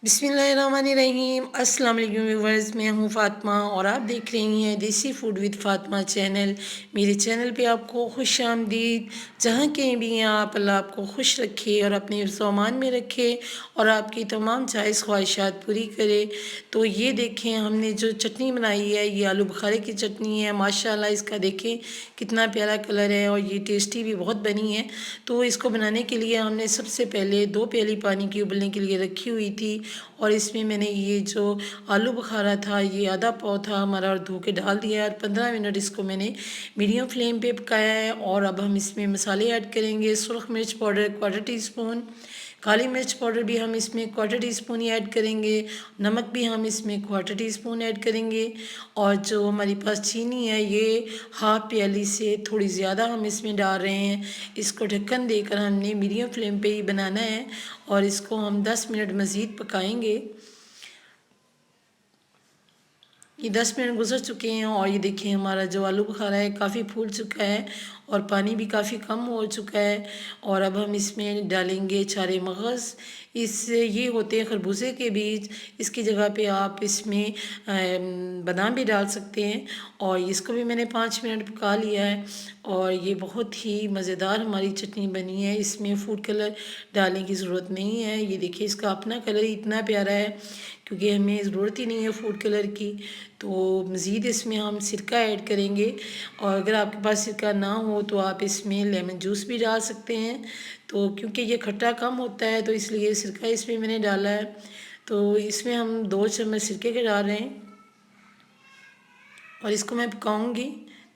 बिस्मिल्लाहिर्रहमानिर्रहीम। अस्सलाम वालेकुम व्यूवर्स, मैं हूँ फ़ातिमा और आप देख रही हैं देसी फूड विद फ़ातिमा चैनल। मेरे चैनल पे आपको खुश आमदीद। जहाँ कहीं भी हैं आप, अल्लाह आपको खुश रखे और अपने सामान में रखे और आपकी तमाम जायज़ ख्वाहिशात पूरी करे। तो ये देखें, हमने जो चटनी बनाई है ये आलू बुखारे की चटनी है। माशाल्लाह इसका देखें कितना प्यारा कलर है और ये टेस्टी भी बहुत बनी है। तो इसको बनाने के लिए हमने सबसे पहले 2 प्याली पानी की उबलने के लिए रखी हुई थी और इसमें मैंने ये जो आलू बुखारा था ये आधा पाव था हमारा और धो के डाल दिया और 15 मिनट इसको मैंने मीडियम फ्लेम पे पकाया है। और अब हम इसमें मसाले ऐड करेंगे। सुरख मिर्च पाउडर 1/4 टीस्पून, काली मिर्च पाउडर भी हम इसमें 1/4 टीस्पून ही ऐड करेंगे, नमक भी हम इसमें 1/4 टीस्पून ऐड करेंगे। और जो हमारे पास चीनी है ये हाफ प्याली से थोड़ी ज़्यादा हम इसमें डाल रहे हैं। इसको ढक्कन देकर हमने मीडियम फ्लेम पे ही बनाना है और इसको हम 10 मिनट मज़ीद पकाएंगे। ये 10 मिनट गुजर चुके हैं और ये देखिए हमारा जो आलू बुखारा है काफ़ी फूल चुका है और पानी भी काफ़ी कम हो चुका है। और अब हम इसमें डालेंगे चारे मगज़। इससे ये होते हैं खरबूजे के बीज, इसकी जगह पे आप इसमें बादाम भी डाल सकते हैं। और इसको भी मैंने 5 मिनट पका लिया है और ये बहुत ही मज़ेदार हमारी चटनी बनी है। इसमें फूड कलर डालने की ज़रूरत नहीं है। ये देखिए इसका अपना कलर ही इतना प्यारा है क्योंकि हमें ज़रूरत ही नहीं है फूड कलर की। तो मज़ीद इसमें हम सिरका ऐड करेंगे और अगर आपके पास सिरका ना हो तो आप इसमें लेमन जूस भी डाल सकते हैं। तो क्योंकि ये खट्टा कम होता है तो इसलिए सिरका इसमें मैंने डाला है। तो इसमें हम 2 चम्मच सिरके के डाल रहे हैं और इसको मैं पकाऊंगी।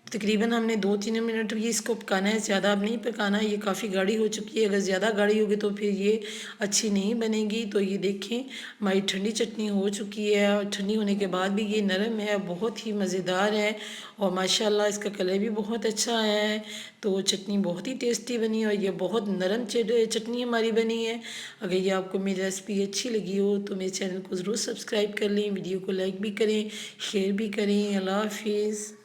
तकरीबन हमने 2-3 मिनट ही इसको पकाना है, ज़्यादा अब नहीं पकाना। ये काफ़ी गाढ़ी हो चुकी है, अगर ज़्यादा गाढ़ी होगी तो फिर ये अच्छी नहीं बनेगी। तो ये देखें हमारी ठंडी चटनी हो चुकी है और ठंडी होने के बाद भी ये नरम है, बहुत ही मज़ेदार है और माशाल्लाह इसका कलर भी बहुत अच्छा आया है। तो चटनी बहुत ही टेस्टी बनी और ये बहुत नरम चटनी हमारी बनी है। अगर ये आपको मेरी रेसिपी अच्छी लगी हो तो मेरे चैनल को ज़रूर सब्सक्राइब कर लें, वीडियो को लाइक भी करें, शेयर भी करें। अल्लाह हाफिज़।